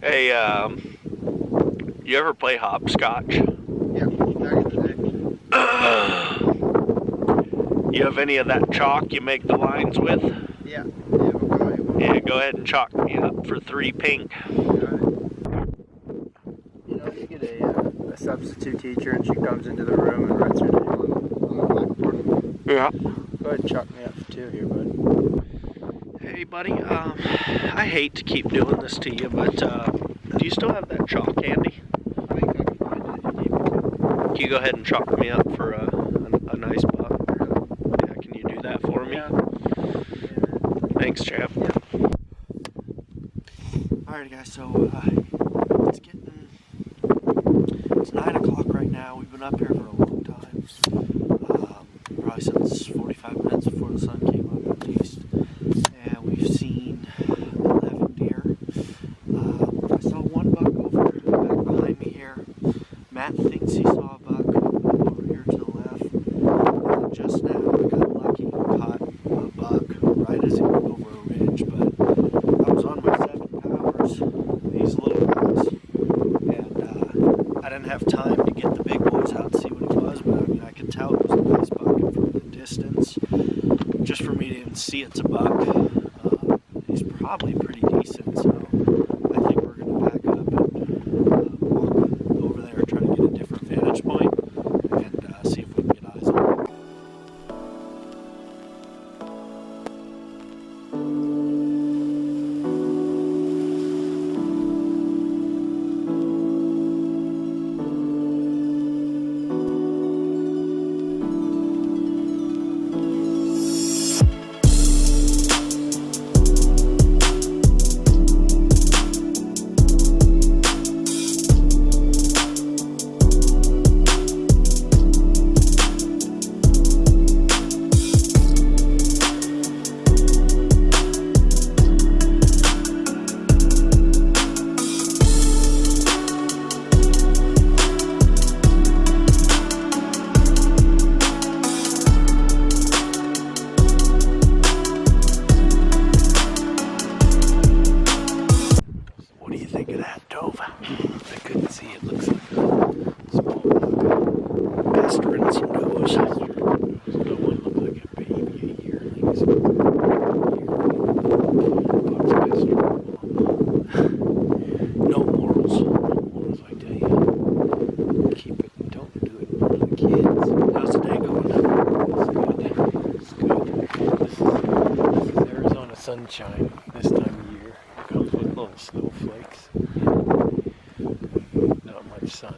Hey, you ever play hopscotch? Yeah, back in the You have any of that chalk you make the lines with? day. Yeah, we'll call you one. Yeah, go ahead and chalk me up for 3 pink. Got it. You know, if you get a substitute teacher and she comes into the room and writes her name on the blackboard. Yeah. Go ahead and chalk me up for 2 here, bud. Hey, buddy, I hate to keep doing this to you, but do you still have that chalk handy? I think I can find it if you need me to. Can you go ahead and chalk me up for a nice buck? Yeah, can you do that for me? Yeah. Thanks, chap. Yeah. Alright, guys, so it's 9 o'clock right now. We've been up here for a long time. Probably since 45 minutes before the sun came up at least. And we've seen 11 deer. I saw one buck over back behind me here. Matt thinks he saw a buck over here to the left. And just now I got lucky and caught a buck right as he went over a ridge. But I was on my 7 powers, these little guys. And I didn't have time to get the big boys out to see what it was. But I mean, I could tell it was a nice buck, and from the distance, just for me to even see it's a buck, he's probably pretty decent, so I think we're going to pack up and walk over there, try to get a different vantage point, and see if we can get eyes on him. What do you think of that, Tove? I couldn't see. It looks like a small buck. Pestering some does. Don't want to look like a baby a year. Like it's a year. No morals. Morals, I tell you. Keep it. Don't do it for the kids. How's the day going? It's good. This is Arizona sunshine this time of year. It comes with little snowflakes. Not much sun.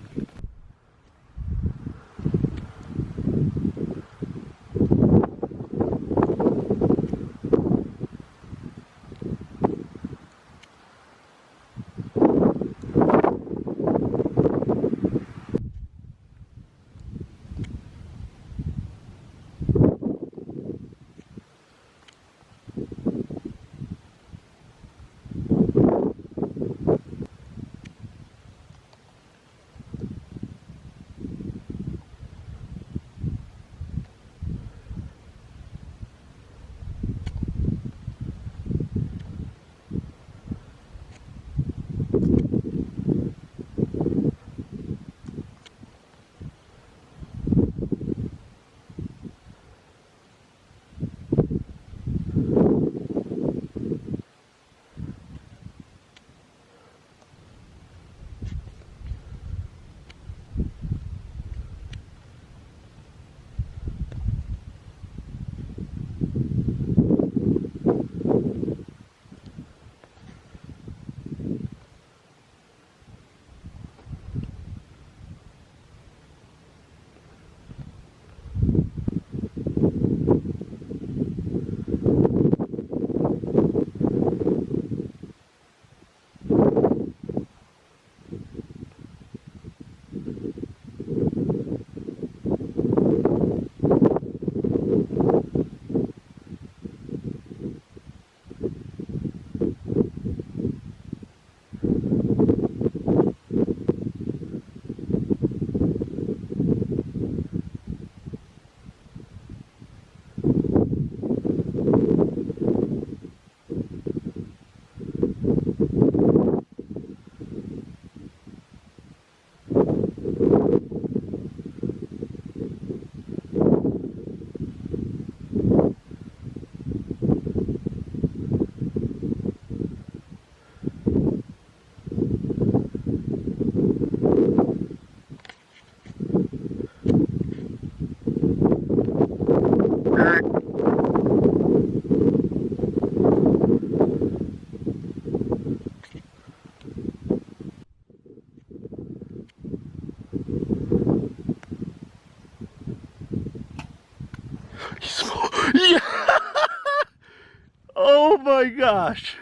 Yeah! Oh my gosh!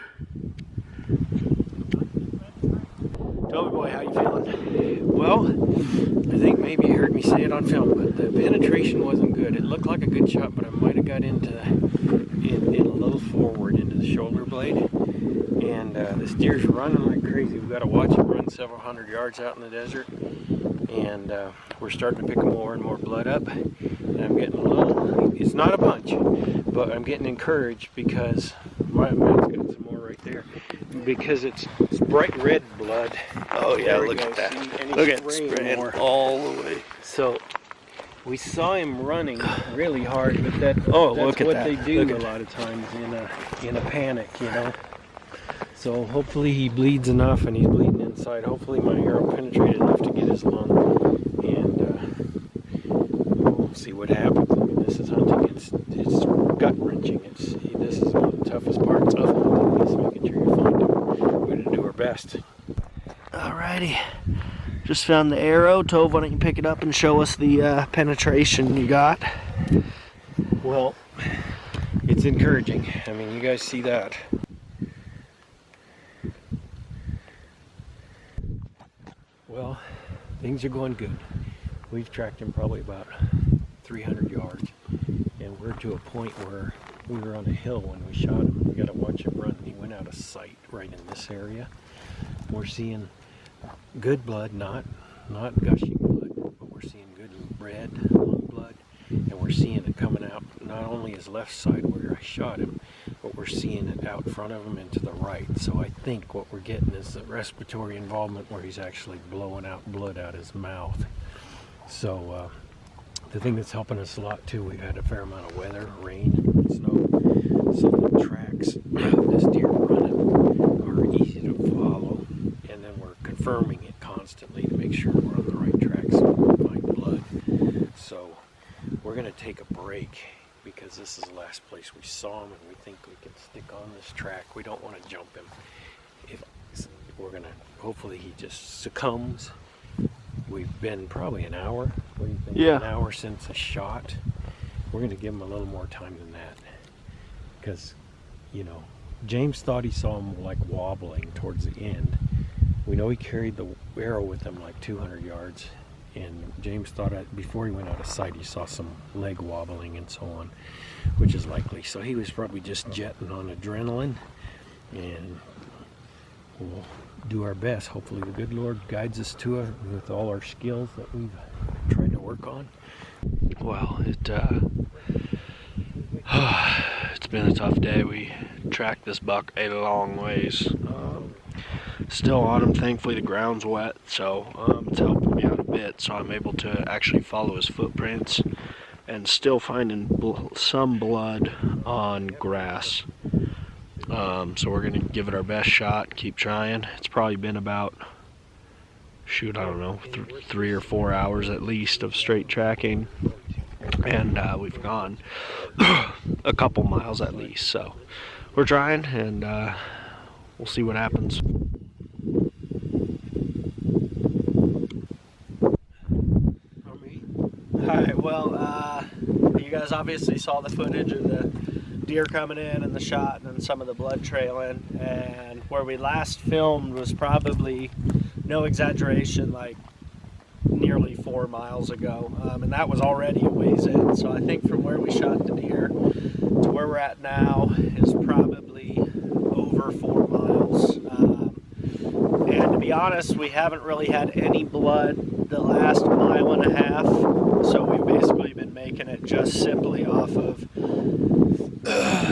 Toby boy, how you feeling? Well, I think maybe you heard me say it on film, but the penetration wasn't good. It looked like a good shot, but I might have got into it a little forward into the shoulder blade. And this deer's running like crazy. We've got to watch him run several hundred yards out in the desert. And we're starting to pick more and more blood up. And I'm getting a little, it's not a bunch, but I'm getting encouraged because my man's got some more right there. Because it's bright red blood. Oh yeah, There we look go. at that. See, and he's Look at spraying spraying more. all the way. So we saw him running really hard, but that's look at what that. they do Look a at lot of times in a panic, you know. So hopefully he bleeds enough, and he's bleeding inside. Hopefully my arrow penetrated enough to get his lung, and we'll see what happens. I mean, this is hunting. It's gut wrenching. This is one of the toughest parts of hunting, is making sure you find him. We're going to do our best. Alrighty. Just found the arrow. Tove, why don't you pick it up and show us the penetration you got? Well, it's encouraging. I mean, you guys see that. Well, things are going good. We've tracked him probably about 300 yards, and we're to a point where we were on a hill when we shot him. We got to watch him run. He went out of sight right in this area. We're seeing good blood, not gushing blood, but we're seeing good red lung blood, and we're seeing it coming out not only his left side where I shot him, but we're seeing it out front of him and to the right. So I think what we're getting is the respiratory involvement where he's actually blowing out blood out his mouth. So the thing that's helping us a lot too, we've had a fair amount of weather, rain, snow, so the tracks of this deer running are easy to follow, and then we're confirming it constantly to make sure we're on the right track so we don't find blood. So we're going to take a break because this is the last place we saw him, and we think we can stick on this track. We don't want to jump him. If we're going to, hopefully he just succumbs. We've been probably an hour. What do you think? Yeah. An hour since a shot. We're going to give him a little more time than that, because, you know, James thought he saw him like wobbling towards the end. We know he carried the arrow with him like 200 yards, and James thought before he went out of sight he saw some leg wobbling and so on, which is likely. So he was probably just jetting on adrenaline, and we'll do our best. Hopefully the good Lord guides us to it with all our skills that we've tried to work on. Well, it's been a tough day. We tracked this buck a long ways. Still on him. Thankfully the ground's wet, so it's helping me out a bit, so I'm able to actually follow his footprints and still finding some blood on grass. So we're going to give it our best shot, keep trying. It's probably been about, I don't know, 3 or 4 hours at least of straight tracking, and we've gone a couple miles at least, so we're trying, and we'll see what happens. Alright, well, you guys obviously saw the footage of the deer coming in and the shot and then some of the blood trailing, and where we last filmed was probably, no exaggeration, like nearly 4 miles ago, and that was already a ways in. So I think from where we shot the deer to where we're at now is probably over 4 miles, and to be honest, we haven't really had any blood the last 1.5 miles, so we've basically been making it just simply off of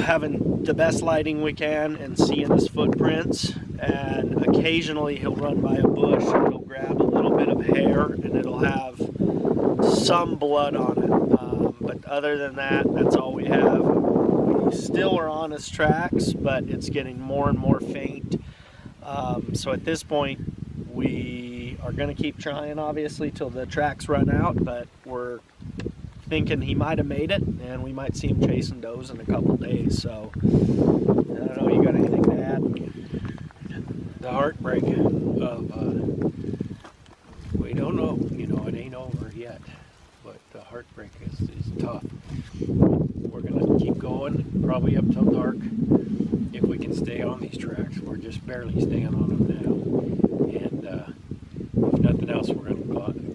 having the best lighting we can and seeing his footprints, and occasionally he'll run by a bush and he'll grab a little bit of hair and it'll have some blood on it, but other than that, that's all we have. We still are on his tracks, but it's getting more and more faint, so at this point we are going to keep trying, obviously, till the tracks run out, but we're thinking he might have made it, and we might see him chasing does in a couple days. So I don't know, you got anything to add? The heartbreak of we don't know, you know, it ain't over yet, but heartbreak is tough. We're gonna keep going, probably up till dark, if we can stay on these tracks. We're just barely staying on them now, and if nothing else, we're gonna go out and,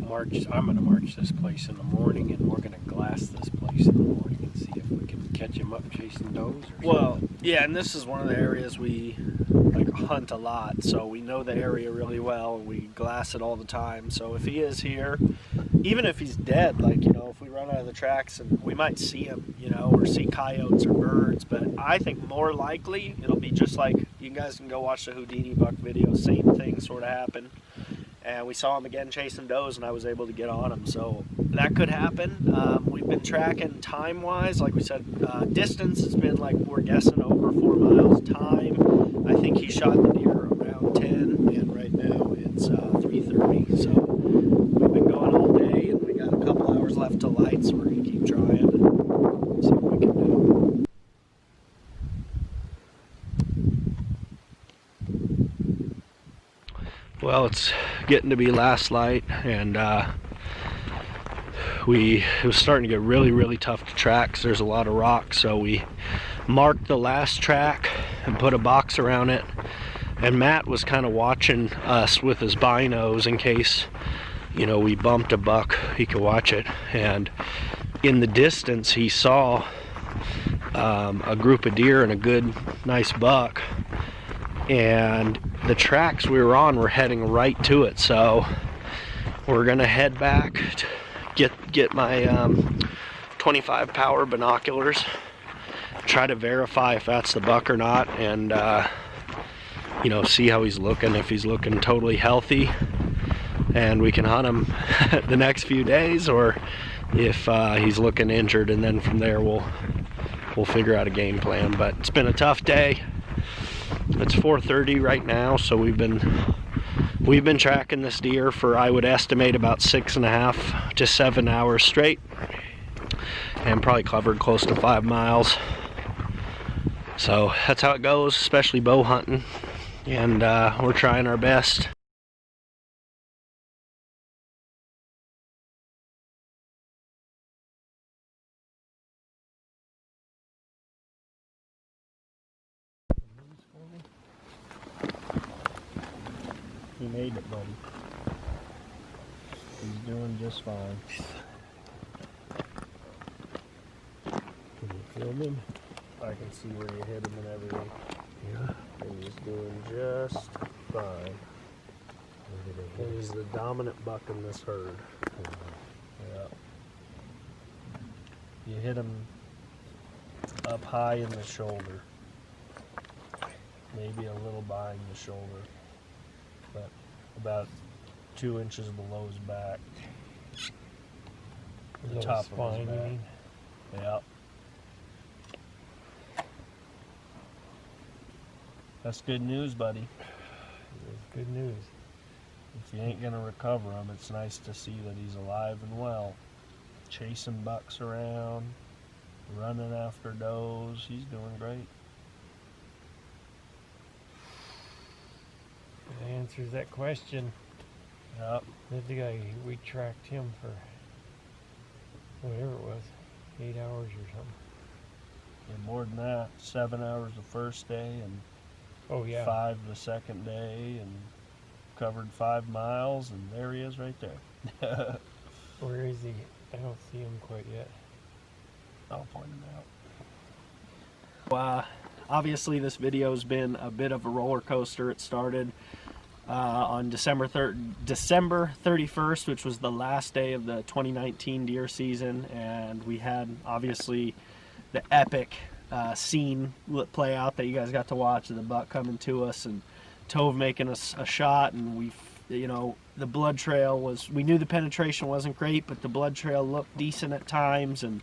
march. I'm gonna march this place in the morning, and we're gonna glass this place in the morning and see if we can catch him up chasing does or something. Yeah, and this is one of the areas we like hunt a lot, so we know the area really well. We glass it all the time. So if he is here, even if he's dead, like, if we run out of the tracks, and we might see him, or see coyotes or birds, but I think more likely it'll be just like, you guys can go watch the Houdini buck video, same thing sort of happened. And we saw him again chasing does, and I was able to get on him. So that could happen. We've been tracking time-wise, like we said, distance has been like, we're guessing over 4 miles. Time, I think he shot the deer around 10, and right now it's 3:30. So we've been going all day, and we got a couple hours left to light, so we're gonna keep trying and see what we can do. Well, it's getting to be last light, and it was starting to get really tough to track 'cause there's a lot of rocks. So we marked the last track and put a box around it, and Matt was kind of watching us with his binos in case we bumped a buck, he could watch it. And in the distance he saw a group of deer and a good nice buck, and the tracks we were on were heading right to it. So we're gonna head back, get my 25 power binoculars, try to verify if that's the buck or not, and see how he's looking. If he's looking totally healthy, and we can hunt him the next few days, or if he's looking injured, and then from there we'll figure out a game plan. But it's been a tough day. It's 4:30 right now, so we've been tracking this deer for, I would estimate, about 6.5 to 7 hours straight, and probably covered close to 5 miles. So that's how it goes, especially bow hunting, and we're trying our best. He made it, buddy. He's doing just fine. Can you feel him? I can see where you hit him and everything. Yeah. And he's doing just fine. And he's the dominant buck in this herd. Yeah. You hit him up high in the shoulder. Maybe a little behind the shoulder, but about 2 inches below his back. The top of his back. Yep. That's good news, buddy. It's good news. If you ain't gonna recover him, it's nice to see that he's alive and well. Chasing bucks around, running after does. He's doing great. That answers that question. Yep. The guy, we tracked him for whatever it was, 8 hours or something. Yeah, more than that. 7 hours the first day, and 5 the second day, and covered 5 miles, and there he is right there. Where is he? I don't see him quite yet. I'll point him out. Obviously this video's been a bit of a roller coaster. It started on December 31st, which was the last day of the 2019 deer season, and we had obviously the epic scene play out that you guys got to watch, of the buck coming to us and Tove making us a shot, and the blood trail was, we knew the penetration wasn't great, but the blood trail looked decent at times, and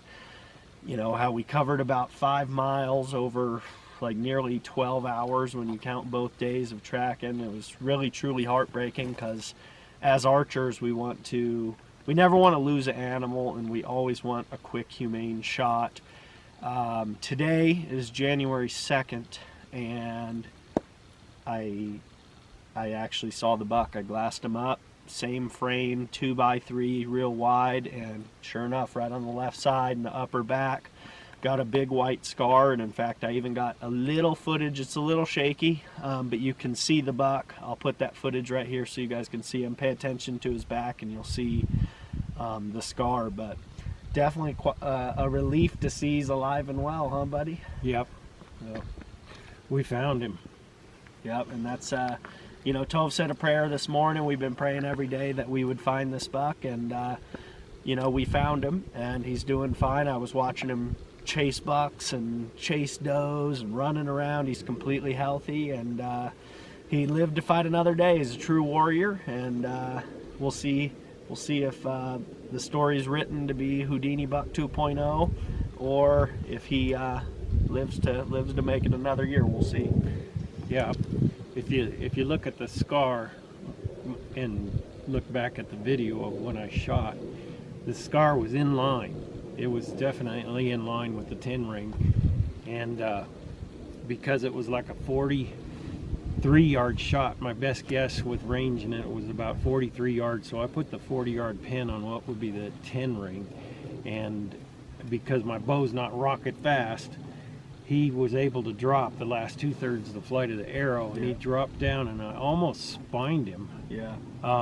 how we covered about 5 miles over like nearly 12 hours when you count both days of tracking. It was really truly heartbreaking, because as archers we never want to lose an animal, and we always want a quick humane shot. Today is January 2nd, and I actually saw the buck. I glassed him up, same frame, 2x3, real wide, and sure enough, right on the left side in the upper back, got a big white scar. And in fact, I even got a little footage. It's a little shaky, but you can see the buck. I'll put that footage right here so you guys can see him. Pay attention to his back and you'll see the scar. But definitely a relief to see he's alive and well, huh, buddy? Yep. Yep. We found him. Yep, and that's, you know, Tove said a prayer this morning. We've been praying every day that we would find this buck, and, you know, we found him, and he's doing fine. I was watching him chase bucks and chase does and running around. He's completely healthy, and he lived to fight another day. He's a true warrior, and we'll see if the story is written to be Houdini Buck 2.0, or if he lives to make it another year. We'll see. Yeah. If you look at the scar and look back at the video of when I shot, the scar was in line. It was definitely in line with the 10 ring, and because it was like a 43-yard shot, my best guess with range in it was about 43 yards, so I put the 40-yard pin on what would be the 10 ring, and because my bow's not rocket fast, he was able to drop the last 2/3 of the flight of the arrow, and he dropped down, and I almost spined him. Yeah.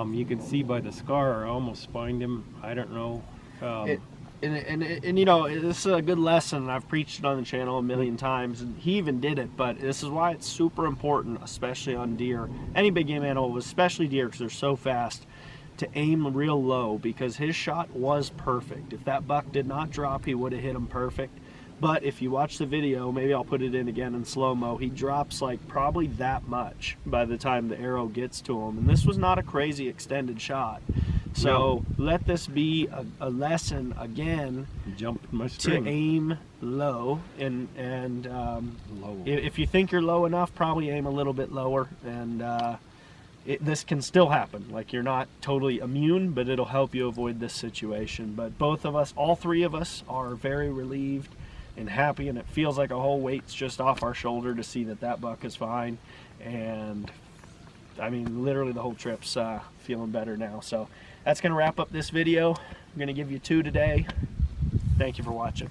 You can see by the scar, I almost spined him. I don't know. And you know, this is a good lesson. I've preached it on the channel a million times, and he even did it. But this is why it's super important, especially on deer, any big game animal, but especially deer, because they're so fast, to aim real low, because his shot was perfect. If that buck did not drop, he would have hit him perfect. But if you watch the video, maybe I'll put it in again in slow-mo, he drops like probably that much by the time the arrow gets to him. And this was not a crazy extended shot. So let this be a lesson again Jump my string. to aim low. And low. If you think you're low enough, probably aim a little bit lower. And this can still happen. Like, you're not totally immune, but it'll help you avoid this situation. But both of us, all three of us, are very relieved and happy, and it feels like a whole weight's just off our shoulder to see that that buck is fine. And I mean, literally the whole trip's feeling better now. So that's gonna wrap up this video. I'm gonna give you 2 today. Thank you for watching.